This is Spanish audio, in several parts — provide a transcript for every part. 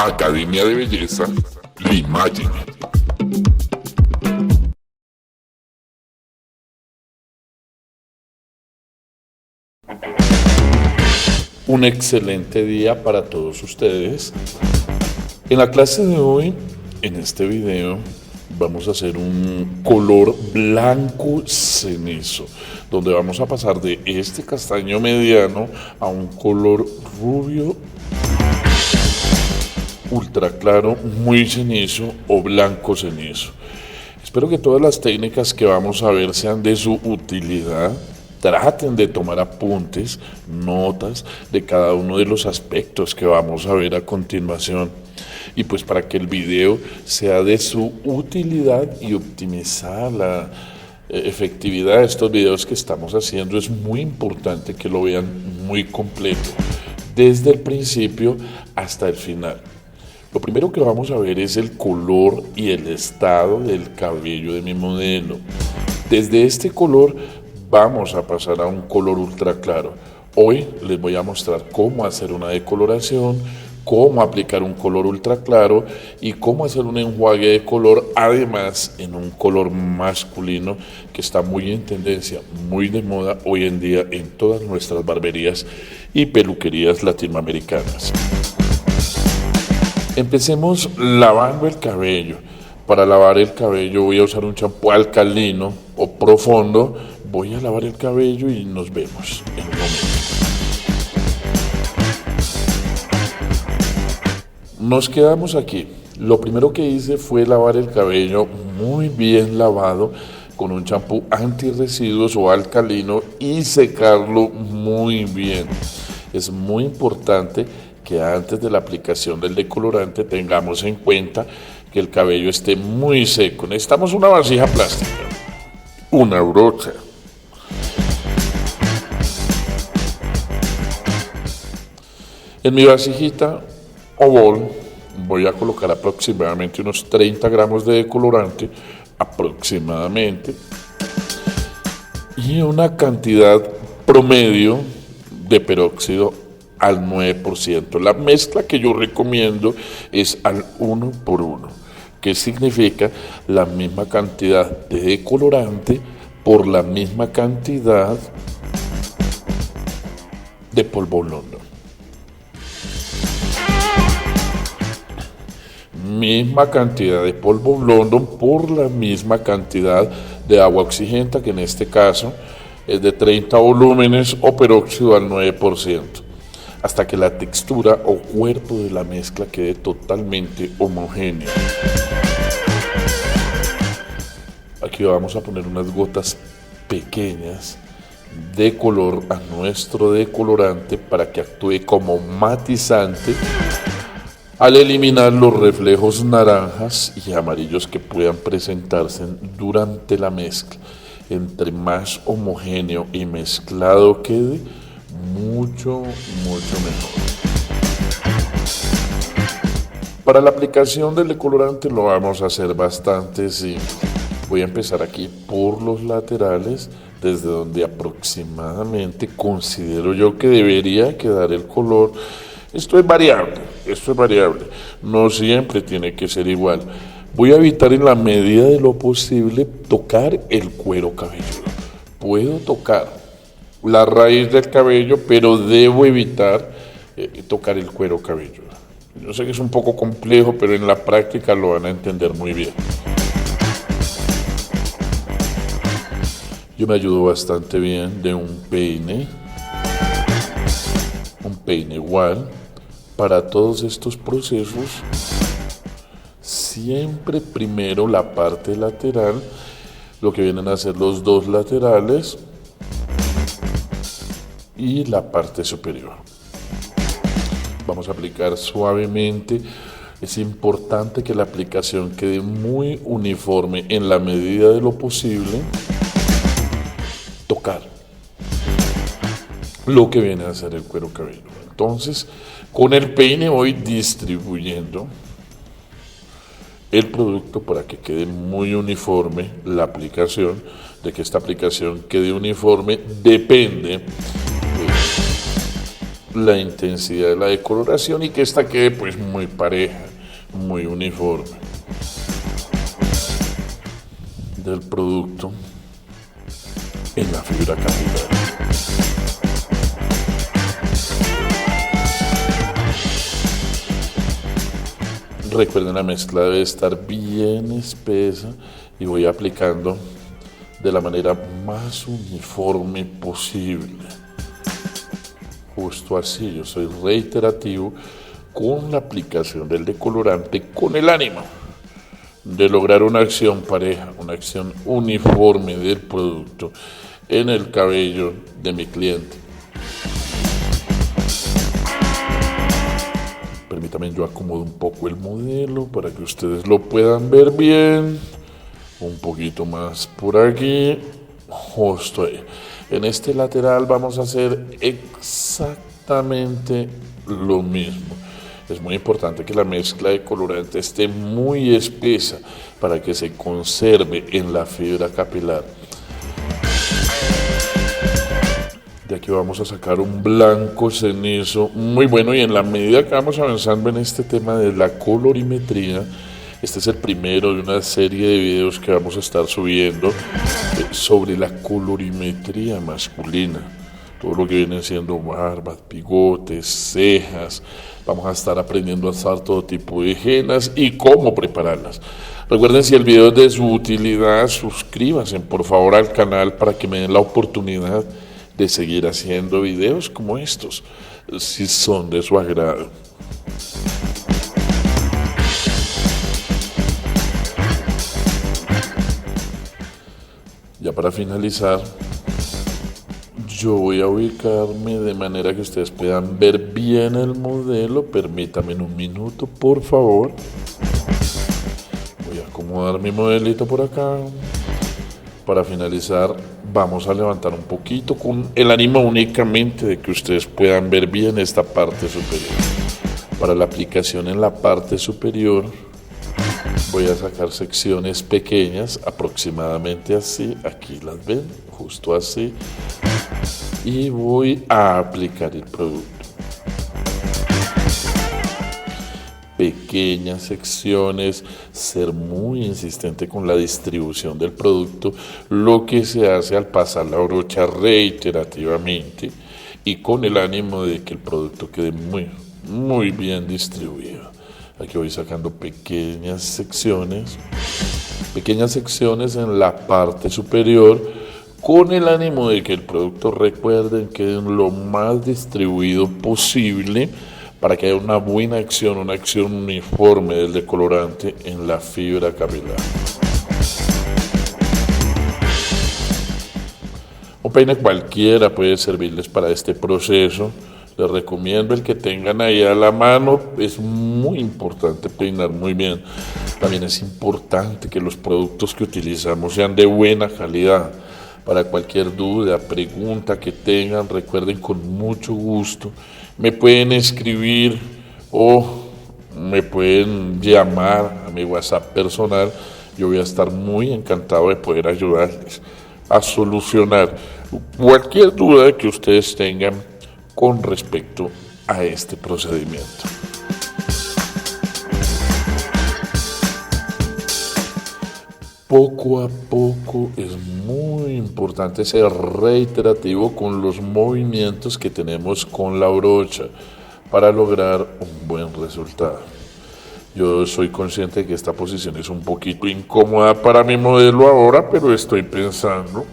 Academia de Belleza Limagen. Un excelente día para todos ustedes. En la clase de hoy, en este video, vamos a hacer un color blanco cenizo, donde vamos a pasar de este castaño mediano a un color rubio ultra claro, muy cenizo o blanco cenizo. Espero que todas las técnicas que vamos a ver sean de su utilidad. Traten de tomar apuntes, notas de cada uno de los aspectos que vamos a ver a continuación. Y pues para que el video sea de su utilidad y optimizar la efectividad de estos videos que estamos haciendo, es muy importante que lo vean muy completo, desde el principio hasta el final. Lo primero que vamos a ver es el color y el estado del cabello de mi modelo. Desde este color vamos a pasar a un color ultra claro. Hoy les voy a mostrar cómo hacer una decoloración, cómo aplicar un color ultra claro y cómo hacer un enjuague de color, además en un color masculino que está muy en tendencia, muy de moda hoy en día en todas nuestras barberías y peluquerías latinoamericanas. Empecemos lavando el cabello. Para lavar el cabello voy a usar un champú alcalino o profundo. Voy a lavar el cabello y nos vemos en un momento. Nos quedamos aquí. Lo primero que hice fue lavar el cabello muy bien lavado con un champú antirresiduos o alcalino y secarlo muy bien. Es muy importante que antes de la aplicación del decolorante tengamos en cuenta que el cabello esté muy seco. Necesitamos una vasija plástica, una brocha, en mi vasijita o bol voy a colocar aproximadamente unos 30 gramos de decolorante, aproximadamente, y una cantidad promedio de peróxido al 9%. La mezcla que yo recomiendo es al 1 por 1, que significa la misma cantidad de decolorante por la misma cantidad de polvo blondo. Misma cantidad de polvo blondo por la misma cantidad de agua oxigenta, que en este caso es de 30 volúmenes, o peróxido al 9%, hasta que la textura o cuerpo de la mezcla quede totalmente homogéneo. Aquí vamos a poner unas gotas pequeñas de color a nuestro decolorante para que actúe como matizante al eliminar los reflejos naranjas y amarillos que puedan presentarse durante la mezcla. Entre más homogéneo y mezclado quede, mucho mejor. Para la aplicación del decolorante lo vamos a hacer bastante simple. Voy a empezar aquí por los laterales, desde donde aproximadamente considero yo que debería quedar el color. Esto es variable, no siempre tiene que ser igual. Voy a evitar en la medida de lo posible tocar el cuero cabelludo. Puedo tocar la raíz del cabello, pero debo evitar tocar el cuero cabelludo. Yo sé que es un poco complejo, pero en la práctica lo van a entender muy bien. Yo me ayudo bastante bien de un peine igual para todos estos procesos. Siempre primero la parte lateral, lo que vienen a ser los dos laterales, y la parte superior. Vamos a aplicar suavemente. Es importante que la aplicación quede muy uniforme en la medida de lo posible. Tocar lo que viene a ser el cuero cabelludo. Entonces, con el peine voy distribuyendo el producto para que quede muy uniforme la aplicación. De que esta aplicación quede uniforme depende la intensidad de la decoloración y que esta quede pues muy pareja, muy uniforme del producto en la fibra capilar. Recuerden, la mezcla debe estar bien espesa y voy aplicando de la manera más uniforme posible. Justo así, yo soy reiterativo con la aplicación del decolorante con el ánimo de lograr una acción pareja, una acción uniforme del producto en el cabello de mi cliente. Permítanme, yo acomodo un poco el modelo para que ustedes lo puedan ver bien. Un poquito más por aquí, justo ahí. En este lateral vamos a hacer exactamente lo mismo. Es muy importante que la mezcla de colorante esté muy espesa para que se conserve en la fibra capilar. De aquí vamos a sacar un blanco cenizo muy bueno, y en la medida que vamos avanzando en este tema de la colorimetría, este es el primero de una serie de videos que vamos a estar subiendo sobre la colorimetría masculina. Todo lo que vienen siendo barbas, bigotes, cejas. Vamos a estar aprendiendo a usar todo tipo de hennas y cómo prepararlas. Recuerden, si el video es de su utilidad, suscríbanse por favor al canal para que me den la oportunidad de seguir haciendo videos como estos, si son de su agrado. Ya para finalizar, yo voy a ubicarme de manera que ustedes puedan ver bien el modelo. Permítanme un minuto, por favor. Voy a acomodar mi modelito por acá. Para finalizar, vamos a levantar un poquito con el ánimo únicamente de que ustedes puedan ver bien esta parte superior. Para la aplicación en la parte superior, voy a sacar secciones pequeñas, aproximadamente así. Aquí las ven, justo así. Y voy a aplicar el producto. Pequeñas secciones, ser muy insistente con la distribución del producto, lo que se hace al pasar la brocha reiterativamente y con el ánimo de que el producto quede muy bien distribuido. Aquí voy sacando pequeñas secciones en la parte superior, con el ánimo de que el producto, recuerden, quede lo más distribuido posible para que haya una buena acción, una acción uniforme del decolorante en la fibra capilar. Un peine cualquiera puede servirles para este proceso. Les recomiendo el que tengan ahí a la mano. Es muy importante peinar muy bien. También es importante que los productos que utilizamos sean de buena calidad. Para cualquier duda, pregunta que tengan, recuerden, con mucho gusto me pueden escribir o me pueden llamar a mi WhatsApp personal. Yo voy a estar muy encantado de poder ayudarles a solucionar cualquier duda que ustedes tengan con respecto a este procedimiento. Poco a poco es muy importante ser reiterativo con los movimientos que tenemos con la brocha para lograr un buen resultado. Yo soy consciente de que esta posición es un poquito incómoda para mi modelo ahora, pero estoy pensando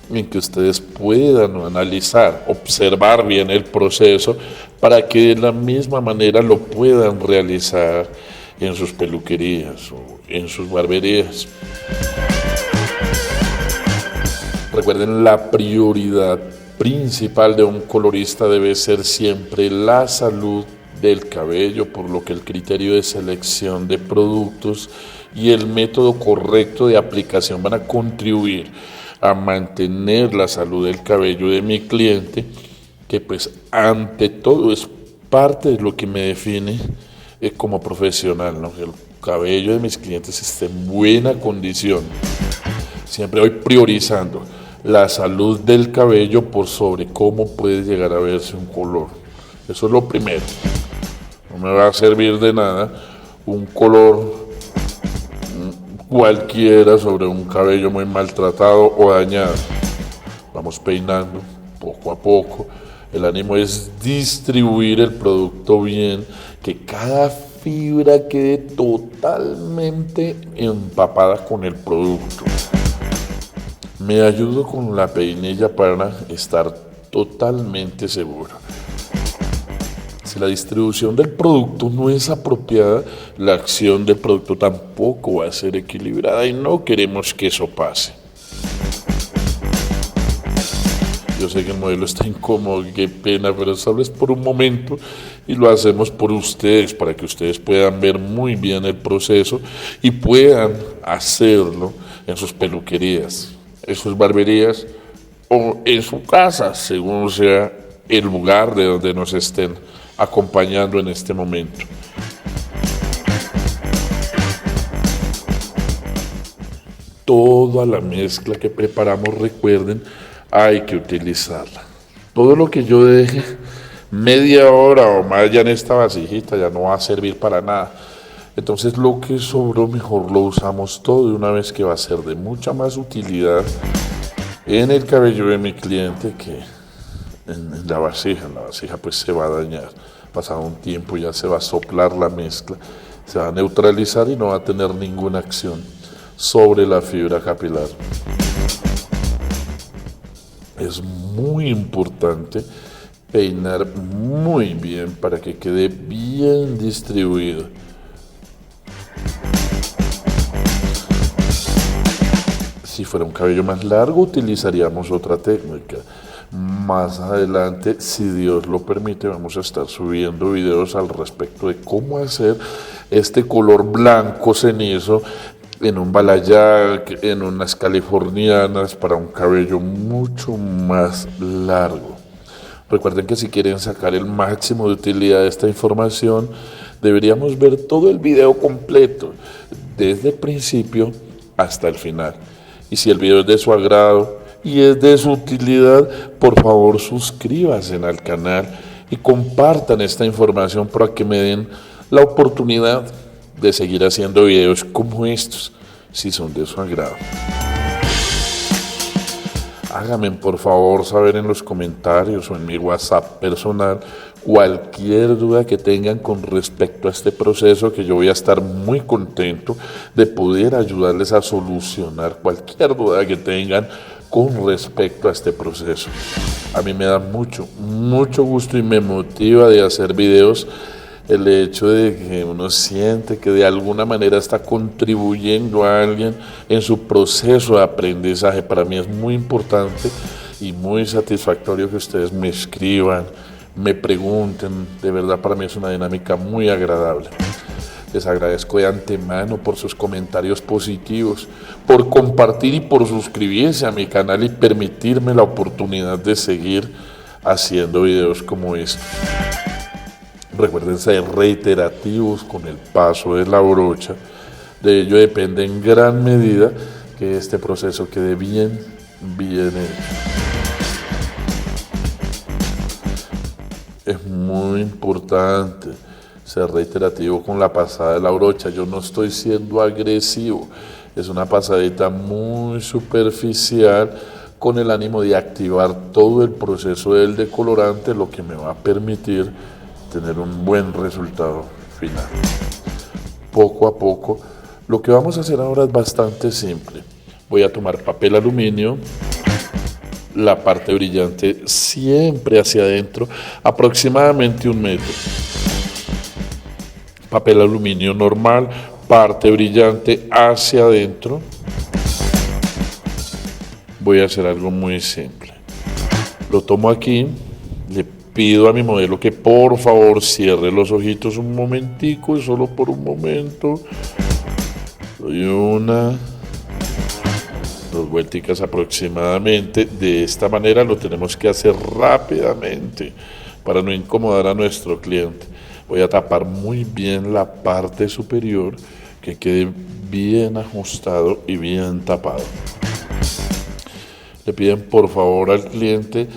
en que ustedes puedan analizar, observar bien el proceso para que de la misma manera lo puedan realizar en sus peluquerías o en sus barberías. Recuerden, la prioridad principal de un colorista debe ser siempre la salud del cabello, por lo que el criterio de selección de productos y el método correcto de aplicación van a contribuir a mantener la salud del cabello de mi cliente, que pues ante todo es parte de lo que me define como profesional, ¿no? El cabello de mis clientes esté en buena condición. Siempre voy priorizando la salud del cabello por sobre cómo puede llegar a verse un color. Eso es lo primero. No me va a servir de nada un color cualquiera sobre un cabello muy maltratado o dañado. Vamos peinando poco a poco. El ánimo es distribuir el producto bien, que cada fibra quede totalmente empapada con el producto. Me ayudo con la peinilla para estar totalmente seguro. Si la distribución del producto no es apropiada, la acción del producto tampoco va a ser equilibrada y no queremos que eso pase. Yo sé que el modelo está incómodo, qué pena, pero solo es por un momento y lo hacemos por ustedes, para que ustedes puedan ver muy bien el proceso y puedan hacerlo en sus peluquerías, en sus barberías o en su casa, según sea el lugar de donde nos estén acompañando en este momento. Toda la mezcla que preparamos, recuerden, hay que utilizarla. Todo lo que yo deje media hora o más ya en esta vasijita ya no va a servir para nada. Entonces lo que sobró mejor lo usamos todo de una vez, que va a ser de mucha más utilidad en el cabello de mi cliente que en la vasija. En la vasija pues se va a dañar. Pasado un tiempo ya se va a soplar la mezcla, se va a neutralizar y no va a tener ninguna acción sobre la fibra capilar. Es muy importante peinar muy bien para que quede bien distribuido. Si fuera un cabello más largo, utilizaríamos otra técnica. Más adelante, si Dios lo permite, vamos a estar subiendo videos al respecto de cómo hacer este color blanco cenizo en un balayage, en unas californianas, para un cabello mucho más largo. Recuerden que si quieren sacar el máximo de utilidad de esta información, deberíamos ver todo el video completo, desde el principio hasta el final. Y si el video es de su agrado y es de su utilidad, por favor suscríbanse al canal y compartan esta información para que me den la oportunidad de seguir haciendo videos como estos, si son de su agrado. Háganme por favor saber en los comentarios o en mi WhatsApp personal cualquier duda que tengan con respecto a este proceso, que yo voy a estar muy contento de poder ayudarles a solucionar cualquier duda que tengan con respecto a este proceso. A mí me da mucho gusto y me motiva de hacer videos el hecho de que uno siente que de alguna manera está contribuyendo a alguien en su proceso de aprendizaje. Para mí es muy importante y muy satisfactorio que ustedes me escriban, me pregunten. De verdad, para mí es una dinámica muy agradable. Les agradezco de antemano por sus comentarios positivos, por compartir y por suscribirse a mi canal y permitirme la oportunidad de seguir haciendo videos como este. Recuerden ser reiterativos con el paso de la brocha. De ello depende en gran medida que este proceso quede bien hecho. Es muy importante ser reiterativo con la pasada de la brocha. Yo no estoy siendo agresivo, es una pasadita muy superficial con el ánimo de activar todo el proceso del decolorante, lo que me va a permitir tener un buen resultado final. Poco a poco, lo que vamos a hacer ahora es bastante simple. Voy a tomar papel aluminio, la parte brillante siempre hacia adentro, aproximadamente 1 metro. Papel aluminio normal, parte brillante hacia adentro. Voy a hacer algo muy simple. Lo tomo aquí, le pido a mi modelo que por favor cierre los ojitos un momentico, y solo por un momento. Doy 1, 2 vuelticas aproximadamente. De esta manera lo tenemos que hacer rápidamente para no incomodar a nuestro cliente. Voy a tapar muy bien la parte superior, que quede bien ajustado y bien tapado. Le piden por favor al cliente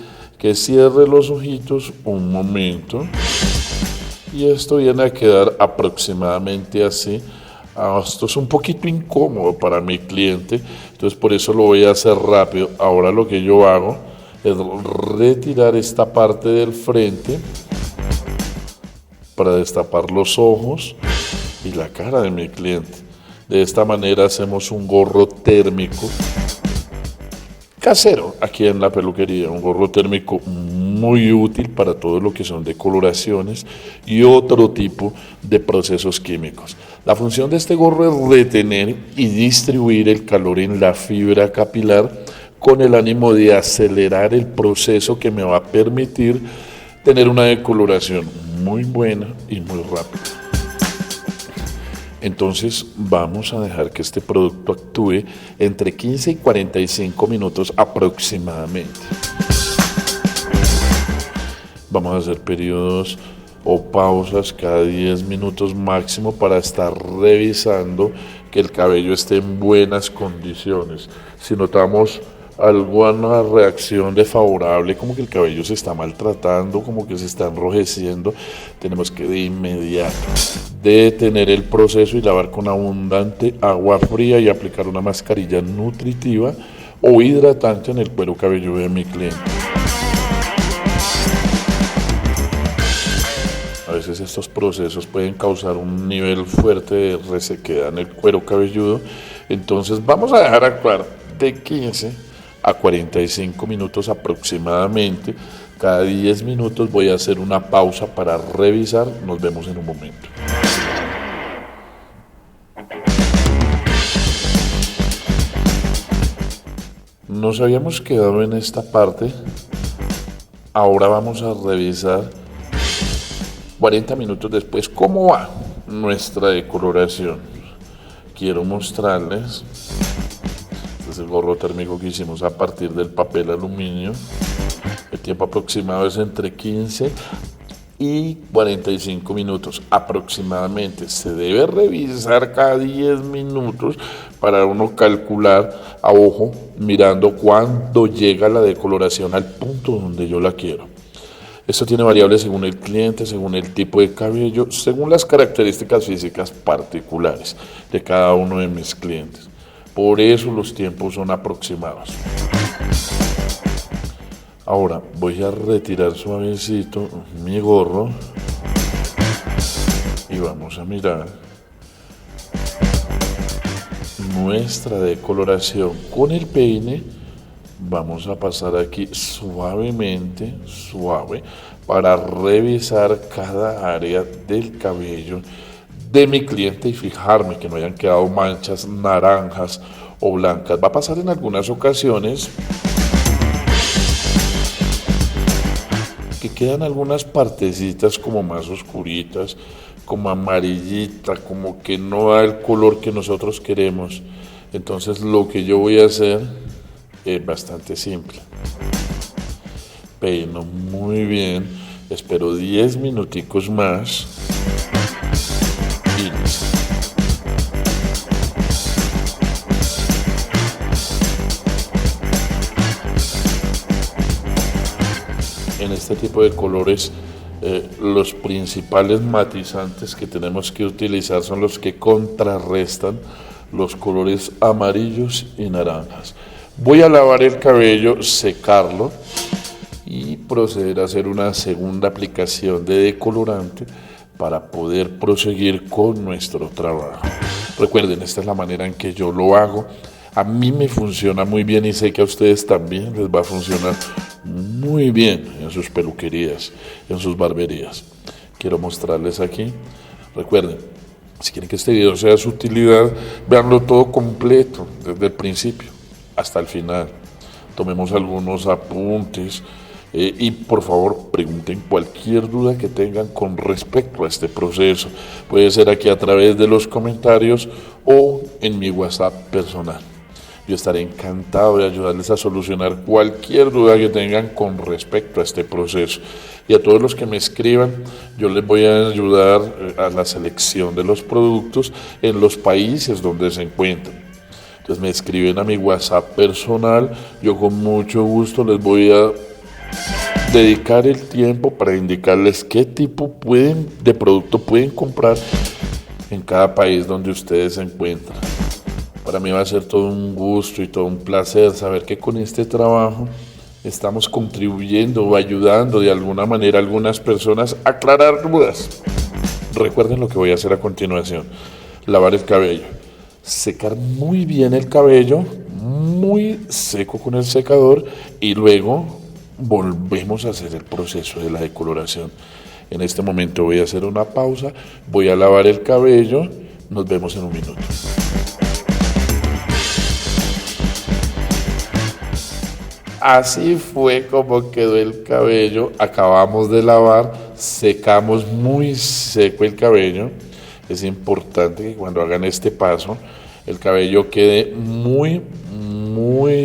que cierre los ojitos un momento. Y esto viene a quedar aproximadamente así. Esto es un poquito incómodo para mi cliente, entonces por eso lo voy a hacer rápido. Ahora lo que yo hago es retirar esta parte del frente para destapar los ojos y la cara de mi cliente. De esta manera hacemos un gorro térmico casero aquí en la peluquería, un gorro térmico muy útil para todo lo que son decoloraciones y otro tipo de procesos químicos. La función de este gorro es retener y distribuir el calor en la fibra capilar con el ánimo de acelerar el proceso que me va a permitir tener una decoloración muy buena y muy rápida. Entonces vamos a dejar que este producto actúe entre 15 y 45 minutos aproximadamente. Vamos a hacer periodos o pausas cada 10 minutos máximo para estar revisando que el cabello esté en buenas condiciones. Si notamos alguna reacción desfavorable, como que el cabello se está maltratando, como que se está enrojeciendo, tenemos que de inmediato detener el proceso y lavar con abundante agua fría y aplicar una mascarilla nutritiva o hidratante en el cuero cabelludo de mi cliente. A veces estos procesos pueden causar un nivel fuerte de resequedad en el cuero cabelludo, entonces vamos a dejar actuar de 15 a 45 minutos aproximadamente. Cada 10 minutos voy a hacer una pausa para revisar. Nos vemos en un momento. Nos habíamos quedado en esta parte. Ahora vamos a revisar 40 minutos después cómo va nuestra decoloración. Quiero mostrarles. Este es el gorro térmico que hicimos a partir del papel aluminio. El tiempo aproximado es entre 15 y 45 minutos aproximadamente. Se debe revisar cada 10 minutos para uno calcular a ojo, mirando cuándo llega la decoloración al punto donde yo la quiero. Esto tiene variables según el cliente, según el tipo de cabello, según las características físicas particulares de cada uno de mis clientes. Por eso los tiempos son aproximados. Ahora voy a retirar suavecito mi gorro y vamos a mirar nuestra decoloración con el peine. Vamos a pasar aquí suavemente, suave, para revisar cada área del cabello de mi cliente y fijarme que no hayan quedado manchas naranjas o blancas. Va a pasar en algunas ocasiones que quedan algunas partecitas como más oscuritas, como amarillita, como que no da el color que nosotros queremos. Entonces lo que yo voy a hacer es bastante simple. Peino muy bien, espero 10 minuticos más y listo. En este tipo de colores, los principales matizantes que tenemos que utilizar son los que contrarrestan los colores amarillos y naranjas. Voy a lavar el cabello, secarlo y proceder a hacer una segunda aplicación de decolorante para poder proseguir con nuestro trabajo. Recuerden, esta es la manera en que yo lo hago. A mí me funciona muy bien y sé que a ustedes también les va a funcionar muy bien en sus peluquerías, en sus barberías. Quiero mostrarles aquí. Recuerden, si quieren que este video sea de su utilidad, véanlo todo completo, desde el principio hasta el final. Tomemos algunos apuntes y por favor pregunten cualquier duda que tengan con respecto a este proceso. Puede ser aquí a través de los comentarios o en mi WhatsApp personal. Yo estaré encantado de ayudarles a solucionar cualquier duda que tengan con respecto a este proceso. Y a todos los que me escriban, yo les voy a ayudar a la selección de los productos en los países donde se encuentran. Entonces me escriben a mi WhatsApp personal, yo con mucho gusto les voy a dedicar el tiempo para indicarles qué tipo de producto pueden comprar en cada país donde ustedes se encuentran. Para mí va a ser todo un gusto y todo un placer saber que con este trabajo estamos contribuyendo o ayudando de alguna manera a algunas personas a aclarar dudas. Recuerden lo que voy a hacer a continuación. Lavar el cabello. Secar muy bien el cabello, muy seco con el secador, y luego volvemos a hacer el proceso de la decoloración. En este momento voy a hacer una pausa, voy a lavar el cabello, nos vemos en un minuto. Así fue como quedó el cabello. Acabamos de lavar, secamos muy seco el cabello. Es importante que cuando hagan este paso, el cabello quede muy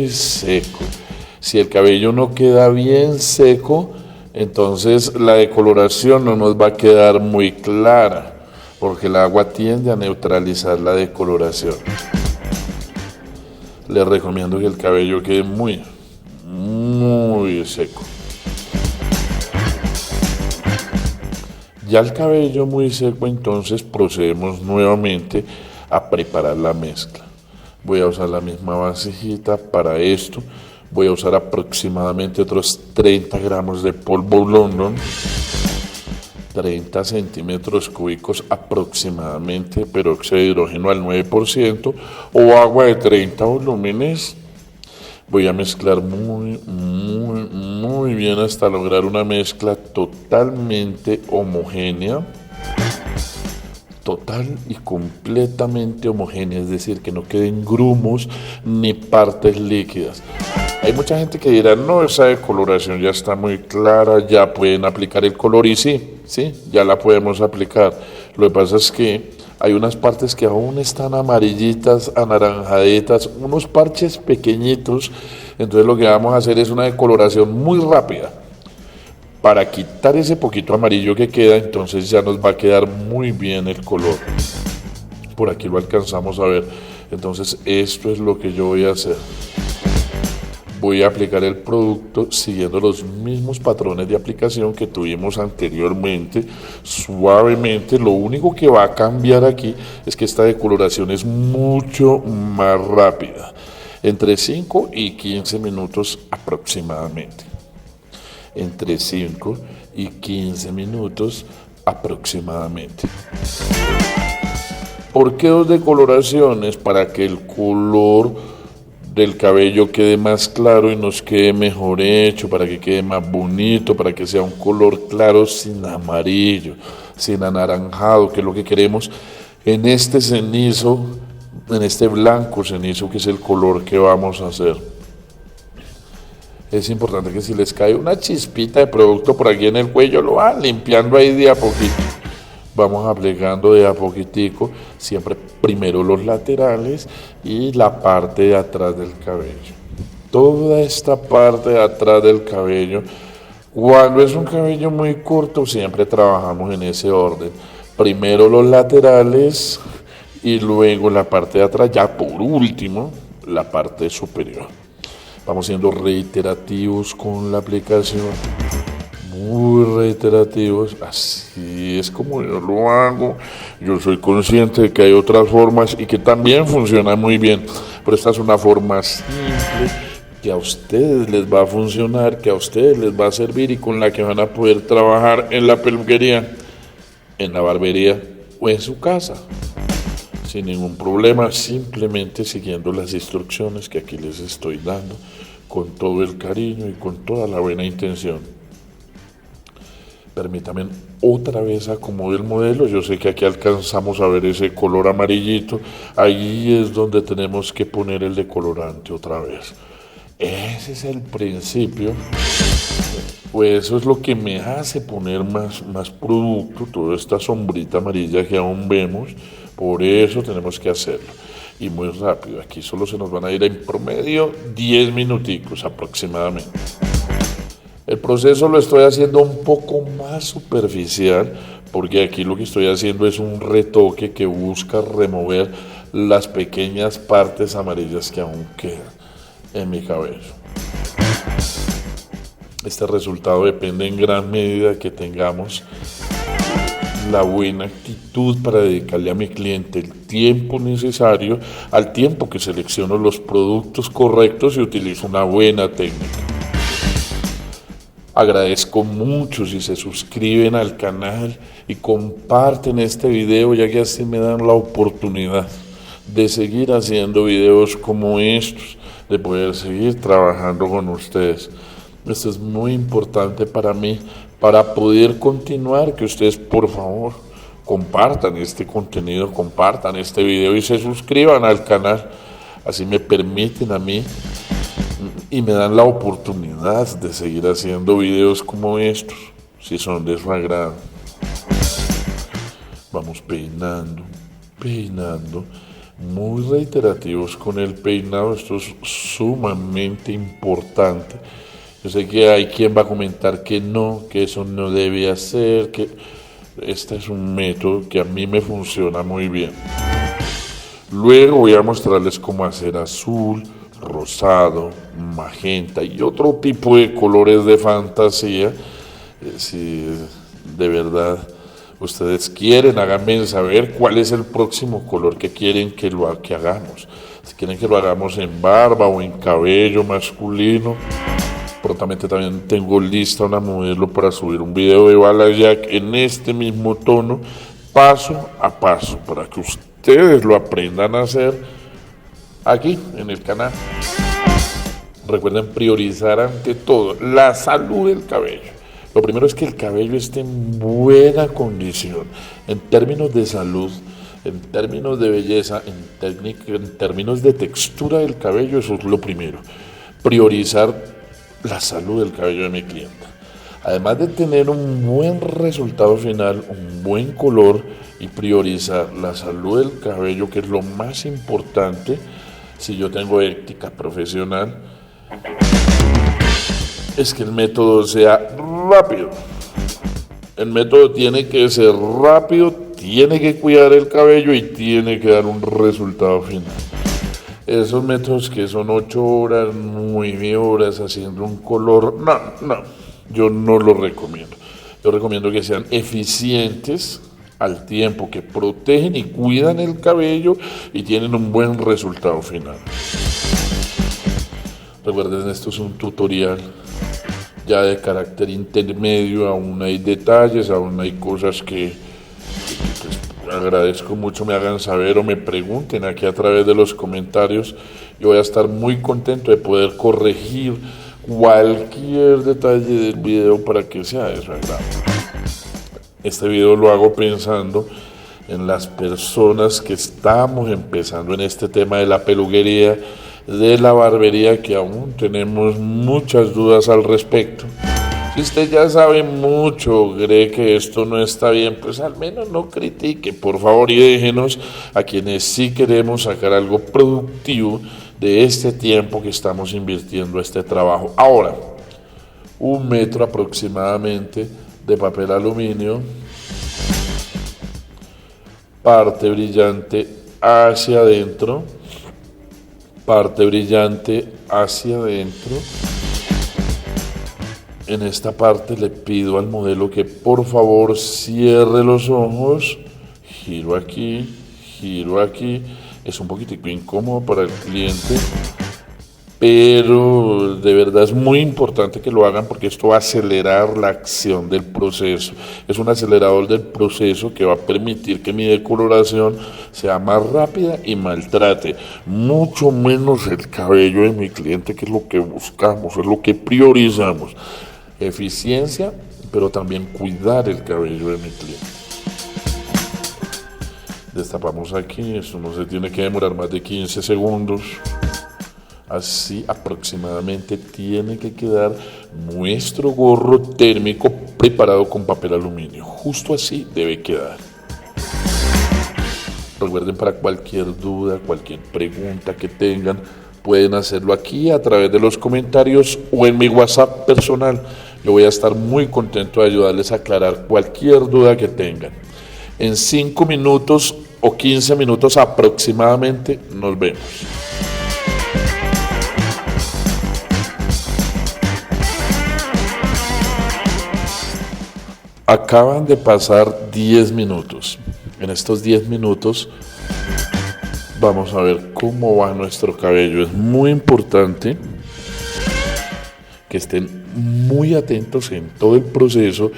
seco. Si el cabello no queda bien seco, entonces la decoloración no nos va a quedar muy clara, porque el agua tiende a neutralizar la decoloración. Les recomiendo que el cabello quede muy seco. Ya el cabello muy seco, entonces procedemos nuevamente a preparar la mezcla. Voy a usar la misma vasijita para esto. Voy a usar aproximadamente otros 30 gramos de polvo London, 30 centímetros cúbicos aproximadamente, peróxido de hidrógeno al 9% o agua de 30 volúmenes. Voy a mezclar muy bien hasta lograr una mezcla totalmente homogénea. Total y completamente homogénea, es decir, que no queden grumos ni partes líquidas. Hay mucha gente que dirá, no, esa decoloración ya está muy clara, ya pueden aplicar el color, y sí, ya la podemos aplicar. Lo que pasa es que hay unas partes que aún están amarillitas, anaranjaditas, unos parches pequeñitos. Entonces lo que vamos a hacer es una decoloración muy rápida para quitar ese poquito amarillo que queda. Entonces ya nos va a quedar muy bien el color. Por aquí lo alcanzamos a ver. Entonces esto es lo que yo voy a hacer. Voy a aplicar el producto siguiendo los mismos patrones de aplicación que tuvimos anteriormente, suavemente. Lo único que va a cambiar aquí es que esta decoloración es mucho más rápida, entre 5 y 15 minutos aproximadamente. Entre 5 y 15 minutos aproximadamente. ¿Por qué 2 decoloraciones? Para que el color del cabello quede más claro y nos quede mejor hecho, para que quede más bonito, para que sea un color claro sin amarillo, sin anaranjado, que es lo que queremos en este cenizo, en este blanco cenizo, que es el color que vamos a hacer. Es importante que si les cae una chispita de producto por aquí en el cuello, lo van limpiando ahí de a poquito. Vamos aplicando de a poquitico, siempre primero los laterales y la parte de atrás del cabello. Toda esta parte de atrás del cabello, cuando es un cabello muy corto, siempre trabajamos en ese orden. Primero los laterales y luego la parte de atrás, ya por último, la parte superior. Vamos siendo reiterativos con la aplicación. Muy reiterativos, así es como yo lo hago. Yo soy consciente de que hay otras formas y que también funcionan muy bien, pero esta es una forma simple que a ustedes les va a funcionar, que a ustedes les va a servir y con la que van a poder trabajar en la peluquería, en la barbería o en su casa sin ningún problema, simplemente siguiendo las instrucciones que aquí les estoy dando con todo el cariño y con toda la buena intención. Permítame otra vez acomodar el modelo. Yo sé que aquí alcanzamos a ver ese color amarillito. Ahí es donde tenemos que poner el decolorante otra vez. Ese es el principio. Pues eso es lo que me hace poner más producto, toda esta sombrita amarilla que aún vemos. Por eso tenemos que hacerlo. Y muy rápido. Aquí solo se nos van a ir en promedio 10 minuticos aproximadamente. El proceso lo estoy haciendo un poco más superficial porque aquí lo que estoy haciendo es un retoque que busca remover las pequeñas partes amarillas que aún quedan en mi cabello. Este resultado depende en gran medida de que tengamos la buena actitud para dedicarle a mi cliente el tiempo necesario, al tiempo que selecciono los productos correctos y utilizo una buena técnica. Agradezco mucho si se suscriben al canal y comparten este video, ya que así me dan la oportunidad de seguir haciendo videos como estos, de poder seguir trabajando con ustedes. Esto es muy importante para mí, para poder continuar, que ustedes por favor compartan este contenido, compartan este video y se suscriban al canal. Así me permiten a mí y me dan la oportunidad de seguir haciendo videos como estos, si son de su agrado. Vamos peinando, peinando, muy reiterativos con el peinado. Esto es sumamente importante. Yo sé que hay quien va a comentar que no, que eso no debe hacer, que este es un método que a mí me funciona muy bien. Luego voy a mostrarles cómo hacer azul, rosado, magenta y otro tipo de colores de fantasía. Si de verdad ustedes quieren, háganme saber cuál es el próximo color que quieren que hagamos. Si quieren que lo hagamos en barba o en cabello masculino. Prontamente también tengo lista una modelo para subir un video de Balayac en este mismo tono, paso a paso, para que ustedes lo aprendan a hacer aquí en el canal. Recuerden priorizar ante todo la salud del cabello. Lo primero es que el cabello esté en buena condición, en términos de salud, en términos de belleza, en términos de textura del cabello. Eso es lo primero. Priorizar la salud del cabello de mi clienta. Además de tener un buen resultado final, un buen color y priorizar la salud del cabello, que es lo más importante, si yo tengo ética profesional, es que el método sea rápido. El método tiene que ser rápido, tiene que cuidar el cabello y tiene que dar un resultado final. Esos métodos que son 8 horas, 9 horas haciendo un color, no, yo no los recomiendo. Yo recomiendo que sean eficientes al tiempo, que protegen y cuidan el cabello y tienen un buen resultado final. Recuerden, esto es un tutorial ya de carácter intermedio, aún hay detalles, aún hay cosas que agradezco mucho me hagan saber o me pregunten aquí a través de los comentarios. Yo voy a estar muy contento de poder corregir cualquier detalle del video para que sea de su agrado. Este video lo hago pensando en las personas que estamos empezando en este tema de la peluquería, de la barbería, que aún tenemos muchas dudas al respecto. Si usted ya sabe mucho, cree que esto no está bien, pues al menos no critique, por favor, y déjenos a quienes sí queremos sacar algo productivo de este tiempo que estamos invirtiendo a este trabajo. Ahora, 1 metro aproximadamente de papel aluminio, parte brillante hacia adentro, parte brillante hacia adentro. En esta parte le pido al modelo que por favor cierre los ojos, giro aquí, es un poquitico incómodo para el cliente, pero de verdad es muy importante que lo hagan porque esto va a acelerar la acción del proceso. Es un acelerador del proceso que va a permitir que mi decoloración sea más rápida y maltrate mucho menos el cabello de mi cliente, que es lo que buscamos, es lo que priorizamos. Eficiencia, pero también cuidar el cabello de mi cliente. Destapamos aquí, esto no se tiene que demorar más de 15 segundos. Así aproximadamente tiene que quedar nuestro gorro térmico preparado con papel aluminio. Justo así debe quedar. Recuerden, para cualquier duda, cualquier pregunta que tengan, pueden hacerlo aquí a través de los comentarios o en mi WhatsApp personal. Yo voy a estar muy contento de ayudarles a aclarar cualquier duda que tengan. En 5 minutos o 15 minutos aproximadamente nos vemos. Acaban de pasar 10 minutos. En estos 10 minutos vamos a ver cómo va nuestro cabello. Es muy importante que estén muy atentos en todo el proceso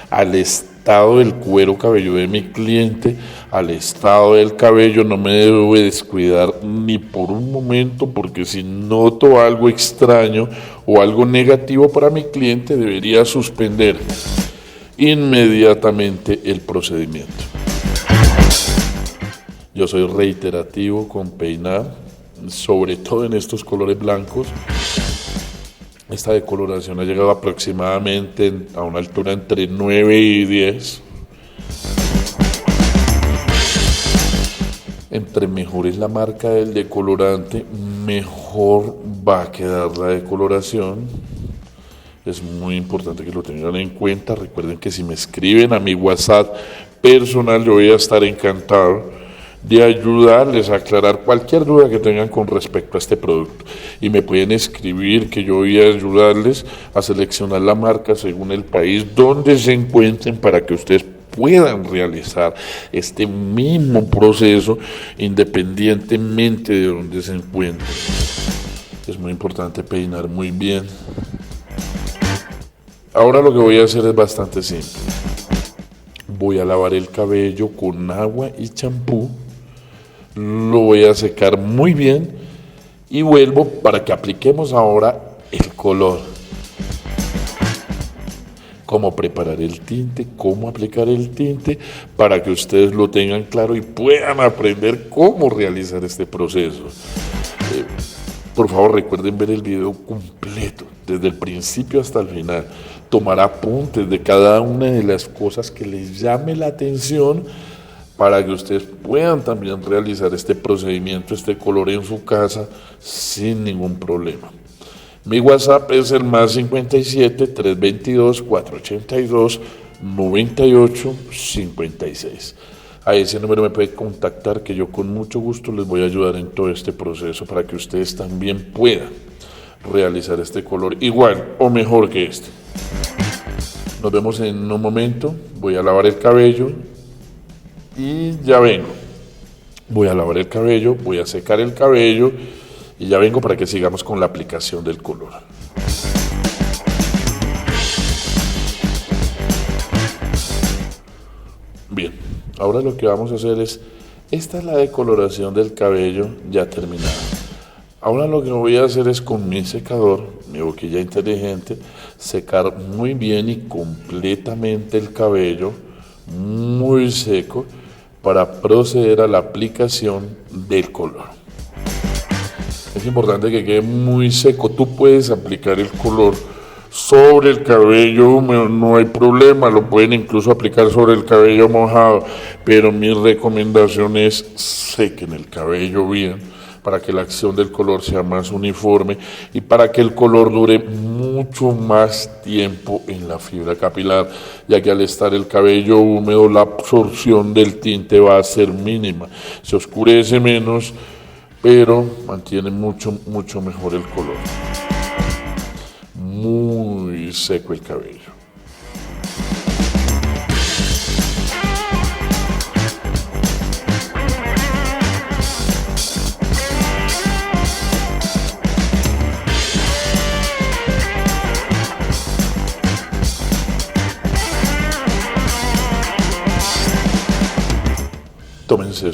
al estado del cuero cabelludo de mi cliente, al estado del cabello. No me debo descuidar ni por un momento, porque si noto algo extraño o algo negativo para mi cliente, debería suspender inmediatamente el procedimiento. Yo soy reiterativo con peinar, sobre todo en estos colores blancos. Esta decoloración ha llegado aproximadamente a una altura entre 9 y 10. Entre mejor es la marca del decolorante, mejor va a quedar la decoloración. Es muy importante que lo tengan en cuenta. Recuerden que si me escriben a mi WhatsApp personal, yo voy a estar encantado de ayudarles a aclarar cualquier duda que tengan con respecto a este producto. Y me pueden escribir, que yo voy a ayudarles a seleccionar la marca según el país donde se encuentren, para que ustedes puedan realizar este mismo proceso independientemente de donde se encuentren. Es muy importante peinar muy bien. Ahora lo que voy a hacer es bastante simple. Voy a lavar el cabello con agua y champú. Lo voy a secar muy bien y vuelvo para que apliquemos ahora el color. Cómo preparar el tinte, cómo aplicar el tinte, para que ustedes lo tengan claro y puedan aprender cómo realizar este proceso. Por favor, recuerden ver el video completo, desde el principio hasta el final. Tomar apuntes de cada una de las cosas que les llame la atención, para que ustedes puedan también realizar este procedimiento, este color en su casa sin ningún problema. Mi WhatsApp es el +57 322 482 9856. A ese número me puede contactar, que yo con mucho gusto les voy a ayudar en todo este proceso para que ustedes también puedan realizar este color igual o mejor que este. Nos vemos en un momento. Voy a lavar el cabello y ya vengo. Voy a lavar el cabello, voy a secar el cabello y ya vengo para que sigamos con la aplicación del color. Bien, ahora lo que vamos a hacer es, esta es la decoloración del cabello ya terminada. Ahora lo que voy a hacer es, con mi secador, mi boquilla inteligente, secar muy bien y completamente el cabello, muy seco, para proceder a la aplicación del color. Es importante que quede muy seco. Tú puedes aplicar el color sobre el cabello húmedo, no hay problema, lo pueden incluso aplicar sobre el cabello mojado, pero mi recomendación es sequen el cabello bien, para que la acción del color sea más uniforme y para que el color dure mucho más tiempo en la fibra capilar, ya que al estar el cabello húmedo la absorción del tinte va a ser mínima, se oscurece menos, pero mantiene mucho mejor el color. Muy seco el cabello. Tómense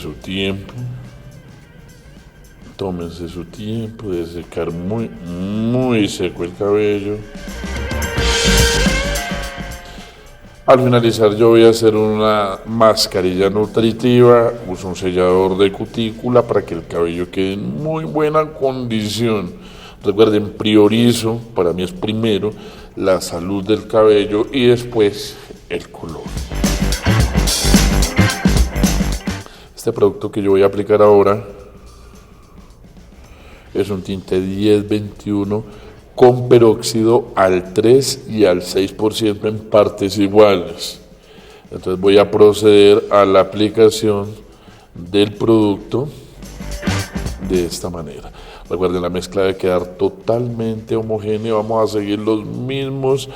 su tiempo de secar muy seco el cabello. Al finalizar yo voy a hacer una mascarilla nutritiva, uso un sellador de cutícula para que el cabello quede en muy buena condición. Recuerden, priorizo, para mí es primero la salud del cabello y después el color. Este producto que yo voy a aplicar ahora es un tinte 1021 con peróxido al 3 y al 6% en partes iguales. Entonces voy a proceder a la aplicación del producto de esta manera. Recuerden, la mezcla debe quedar totalmente homogénea. Vamos a seguir los mismos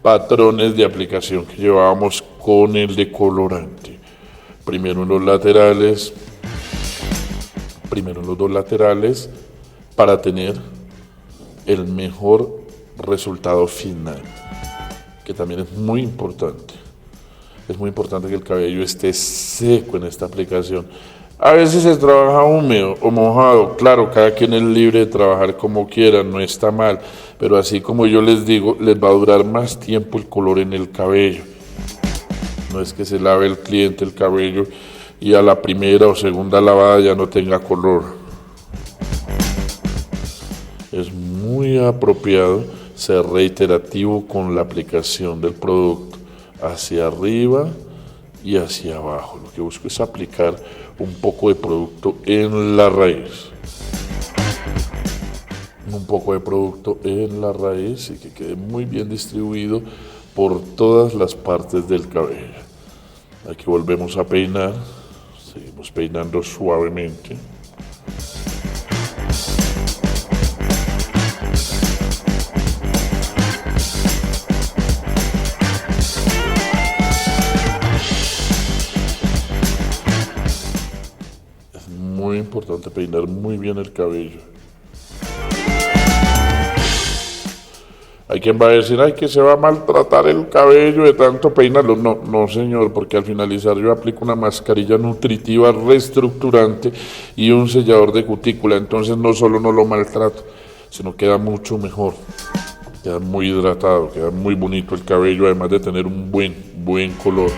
patrones de aplicación que llevábamos con el decolorante. Primero en los laterales, primero en los dos laterales, para tener el mejor resultado final, que también es muy importante. Es muy importante que el cabello esté seco en esta aplicación. A veces se trabaja húmedo o mojado, claro, cada quien es libre de trabajar como quiera, no está mal, pero así como yo les digo, les va a durar más tiempo el color en el cabello. No es que se lave el cliente el cabello y a la primera o segunda lavada ya no tenga color. Es muy apropiado ser reiterativo con la aplicación del producto hacia arriba y hacia abajo. Lo que busco es aplicar un poco de producto en la raíz. Un poco de producto en la raíz y que quede muy bien distribuido por todas las partes del cabello. Aquí volvemos a peinar. Seguimos peinando suavemente. Muy importante peinar muy bien el cabello. Hay quien va a decir, ay, que se va a maltratar el cabello de tanto peinarlo. No, no señor, porque al finalizar yo aplico una mascarilla nutritiva reestructurante y un sellador de cutícula. Entonces no solo no lo maltrato, sino queda mucho mejor. Queda muy hidratado, queda muy bonito el cabello, además de tener un buen color.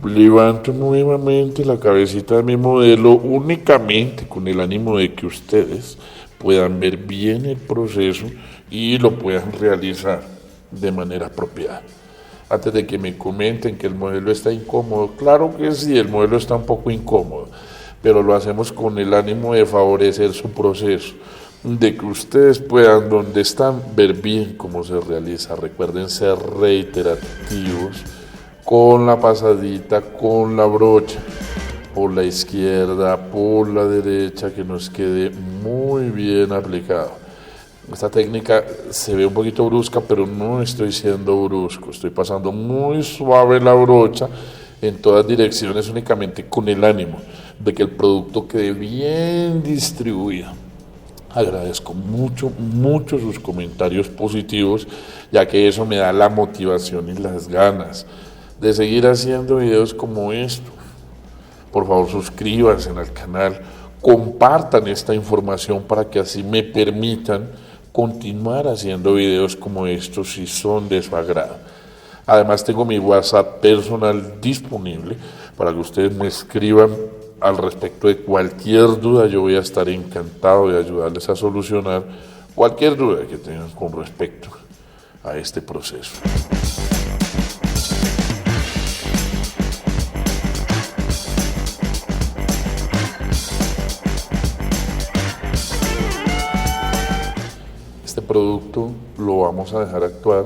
Levanto nuevamente la cabecita de mi modelo únicamente con el ánimo de que ustedes puedan ver bien el proceso y lo puedan realizar de manera apropiada. Antes de que me comenten que el modelo está incómodo, claro que sí, el modelo está un poco incómodo, pero lo hacemos con el ánimo de favorecer su proceso, de que ustedes puedan, donde están, ver bien cómo se realiza. Recuerden ser reiterativos con la pasadita, con la brocha, por la izquierda, por la derecha, que nos quede muy bien aplicado. Esta técnica se ve un poquito brusca, pero no estoy siendo brusco, estoy pasando muy suave la brocha en todas direcciones únicamente con el ánimo de que el producto quede bien distribuido. Agradezco mucho sus comentarios positivos, ya que eso me da la motivación y las ganas de seguir haciendo videos como estos. Por favor, suscríbanse al canal, compartan esta información para que así me permitan continuar haciendo videos como estos si son de su agrado. Además, tengo mi WhatsApp personal disponible para que ustedes me escriban al respecto de cualquier duda. Yo voy a estar encantado de ayudarles a solucionar cualquier duda que tengan con respecto a este proceso. Este producto lo vamos a dejar actuar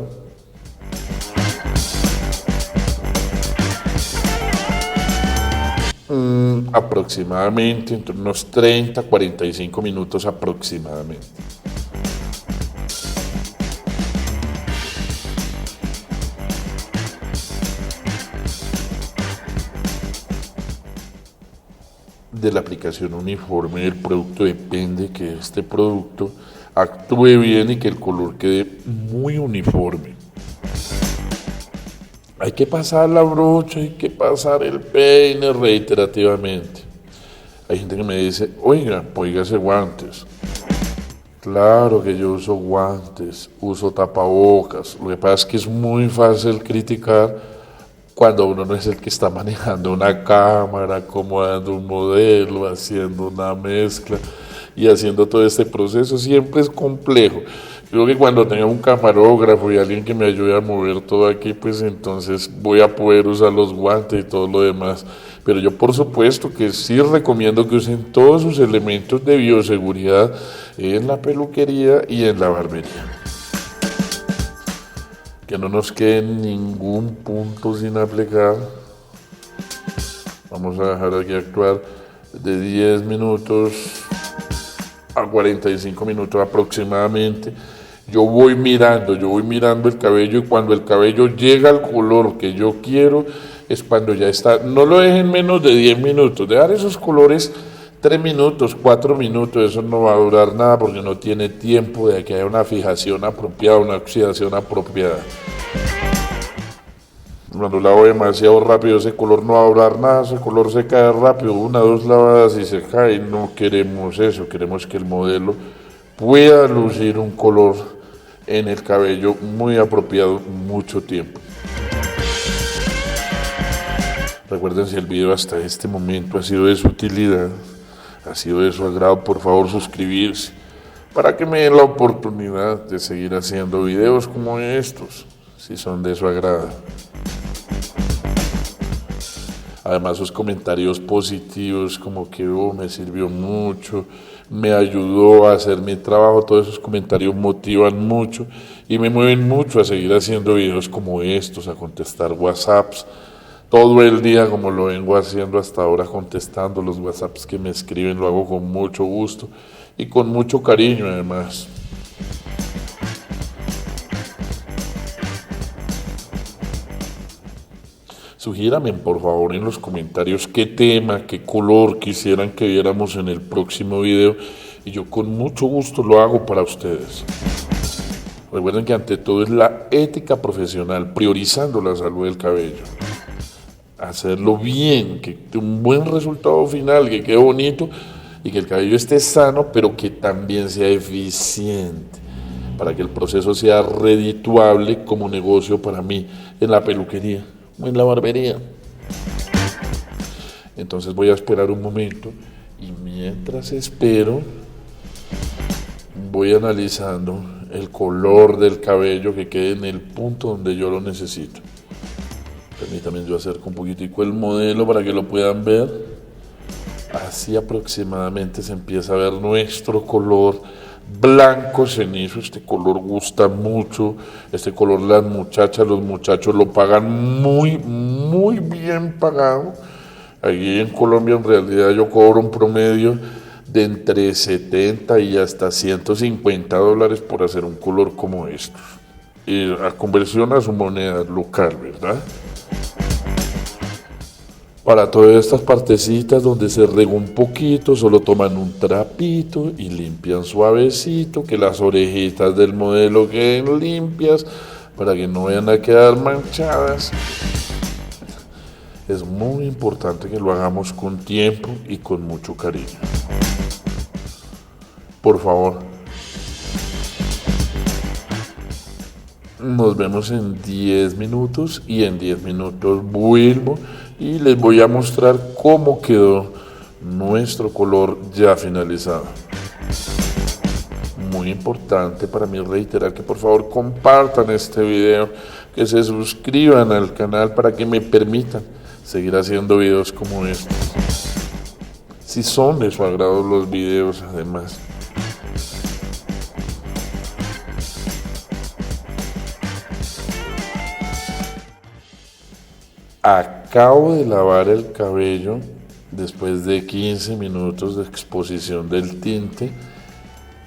aproximadamente entre unos 30 a 45 minutos aproximadamente. De la aplicación uniforme del producto depende que este producto actúe bien y que el color quede muy uniforme. Hay que pasar la brocha, hay que pasar el peine reiterativamente. Hay gente que me dice, oiga, póngase guantes. Claro que yo uso guantes, uso tapabocas. Lo que pasa es que es muy fácil criticar cuando uno no es el que está manejando una cámara, acomodando un modelo, haciendo una mezcla y haciendo todo este proceso. Siempre es complejo. Creo que cuando tenga un camarógrafo y alguien que me ayude a mover todo aquí, pues entonces voy a poder usar los guantes y todo lo demás. Pero yo por supuesto que sí recomiendo que usen todos sus elementos de bioseguridad en la peluquería y en la barbería. Que no nos quede ningún punto sin aplicar. Vamos a dejar aquí actuar de 10 minutos a 45 minutos aproximadamente. Yo voy mirando el cabello y cuando el cabello llega al color que yo quiero es cuando ya está. No lo dejen menos de 10 minutos, dejar esos colores 3 minutos, 4 minutos, eso no va a durar nada porque no tiene tiempo de que haya una fijación apropiada, una oxidación apropiada. Cuando lavo demasiado rápido ese color no va a durar nada, ese color se cae rápido, 1 o 2 lavadas y se cae. No queremos eso, queremos que el modelo pueda lucir un color en el cabello muy apropiado mucho tiempo. Recuerden, si el video hasta este momento ha sido de su utilidad, ha sido de su agrado, por favor suscribirse para que me den la oportunidad de seguir haciendo videos como estos, si son de su agrado. Además, sus comentarios positivos, como que me sirvió mucho, me ayudó a hacer mi trabajo, todos esos comentarios motivan mucho y me mueven mucho a seguir haciendo videos como estos, a contestar WhatsApps todo el día como lo vengo haciendo hasta ahora, contestando los WhatsApps que me escriben, lo hago con mucho gusto y con mucho cariño además. Sugiéranme por favor en los comentarios qué tema, qué color quisieran que viéramos en el próximo video y yo con mucho gusto lo hago para ustedes. Recuerden que ante todo es la ética profesional, priorizando la salud del cabello. Hacerlo bien, que un buen resultado final, que quede bonito y que el cabello esté sano, pero que también sea eficiente, para que el proceso sea redituable como negocio para mí en la peluquería o en la barbería. Entonces voy a esperar un momento y mientras espero voy analizando el color del cabello que quede en el punto donde yo lo necesito. Permítanme, yo acerco un poquitico el modelo para que lo puedan ver. Así aproximadamente se empieza a ver nuestro color blanco cenizo. Este color gusta mucho, este color las muchachas, los muchachos lo pagan muy bien pagado. Aquí en Colombia en realidad yo cobro un promedio de entre 70 y hasta $150 por hacer un color como estos. Y a conversión a su moneda local, ¿verdad? Para todas estas partecitas donde se regó un poquito, solo toman un trapito y limpian suavecito, que las orejitas del modelo queden limpias para que no vayan a quedar manchadas. Es muy importante que lo hagamos con tiempo y con mucho cariño. Por favor. Nos vemos en 10 minutos y en 10 minutos vuelvo y les voy a mostrar cómo quedó nuestro color ya finalizado. Muy importante para mí reiterar que por favor compartan este video, que se suscriban al canal para que me permitan seguir haciendo videos como estos. Si son de su agrado los videos además. Acabo de lavar el cabello después de 15 minutos de exposición del tinte.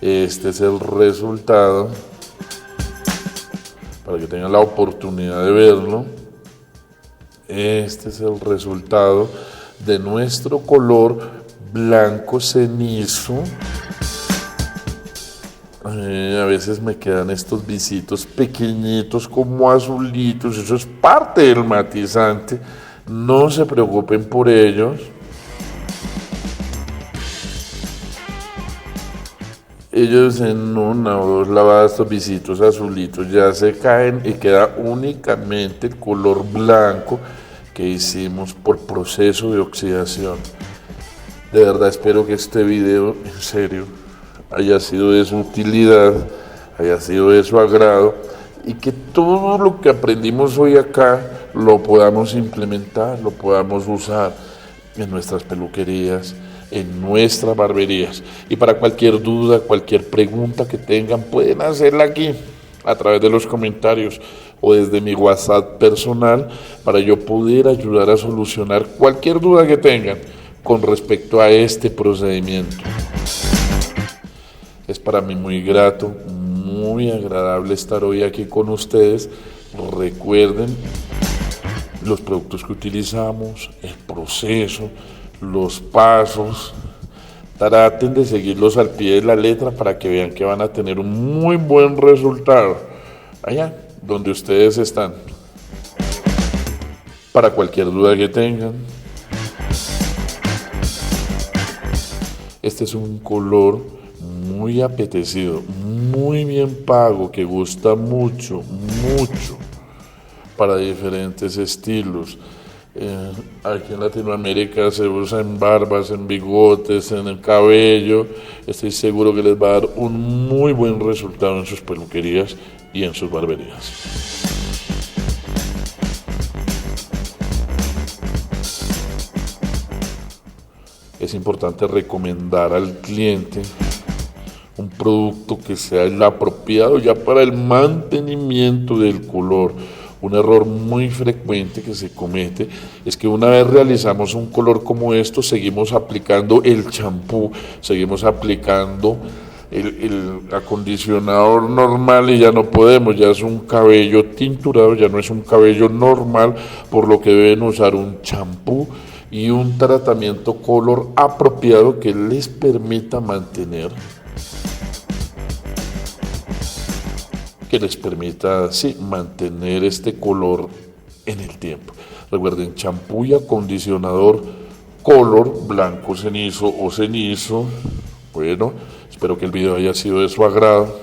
Este es el resultado para que tengan la oportunidad de verlo. Este es el resultado de nuestro color blanco cenizo. A veces me quedan estos visitos pequeñitos como azulitos, eso es parte del matizante, no se preocupen por ellos. Ellos en 1 o 2 lavadas, estos visitos azulitos ya se caen y queda únicamente el color blanco que hicimos por proceso de oxidación. De verdad espero que este video, en serio, haya sido de su utilidad, haya sido de su agrado y que todo lo que aprendimos hoy acá lo podamos implementar, lo podamos usar en nuestras peluquerías, en nuestras barberías. Y para cualquier duda, cualquier pregunta que tengan, pueden hacerla aquí a través de los comentarios o desde mi WhatsApp personal para yo poder ayudar a solucionar cualquier duda que tengan con respecto a este procedimiento. Es para mí muy grato, muy agradable estar hoy aquí con ustedes. Recuerden los productos que utilizamos, el proceso, los pasos. Traten de seguirlos al pie de la letra para que vean que van a tener un muy buen resultado allá donde ustedes están. Para cualquier duda que tengan, este es un color muy apetecido, muy bien pago, que gusta mucho, mucho para diferentes estilos. Aquí en Latinoamérica se usa en barbas, en bigotes, en el cabello. Estoy seguro que les va a dar un muy buen resultado en sus peluquerías y en sus barberías. Es importante recomendar al cliente un producto que sea el apropiado ya para el mantenimiento del color. Un error muy frecuente que se comete es que una vez realizamos un color como esto, seguimos aplicando el champú, seguimos aplicando el acondicionador normal y ya no podemos, ya es un cabello tinturado, ya no es un cabello normal, por lo que deben usar un champú y un tratamiento color apropiado que les permita mantener, mantener este color en el tiempo. Recuerden, champú y acondicionador color blanco cenizo o cenizo. Bueno, espero que el video haya sido de su agrado.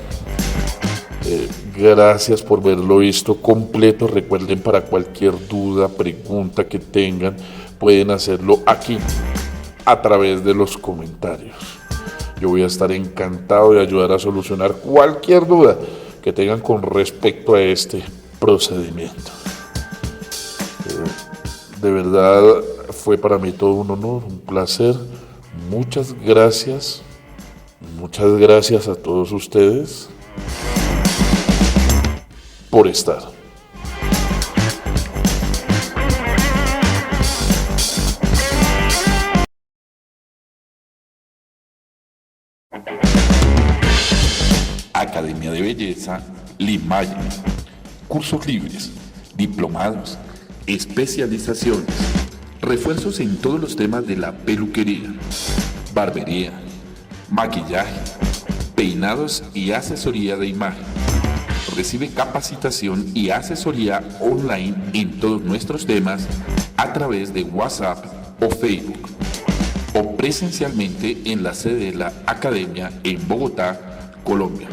Gracias por verlo visto completo. Recuerden, para cualquier duda, pregunta que tengan, pueden hacerlo aquí a través de los comentarios. Yo voy a estar encantado de ayudar a solucionar cualquier duda que tengan con respecto a este procedimiento. De verdad fue para mí todo un honor, un placer. Muchas gracias a todos ustedes por estar. Academia de Belleza Limaye. Cursos libres, diplomados, especializaciones, refuerzos en todos los temas de la peluquería, barbería, maquillaje, peinados y asesoría de imagen. Recibe capacitación y asesoría online en todos nuestros temas a través de WhatsApp o Facebook, o presencialmente en la sede de la Academia en Bogotá, Colombia.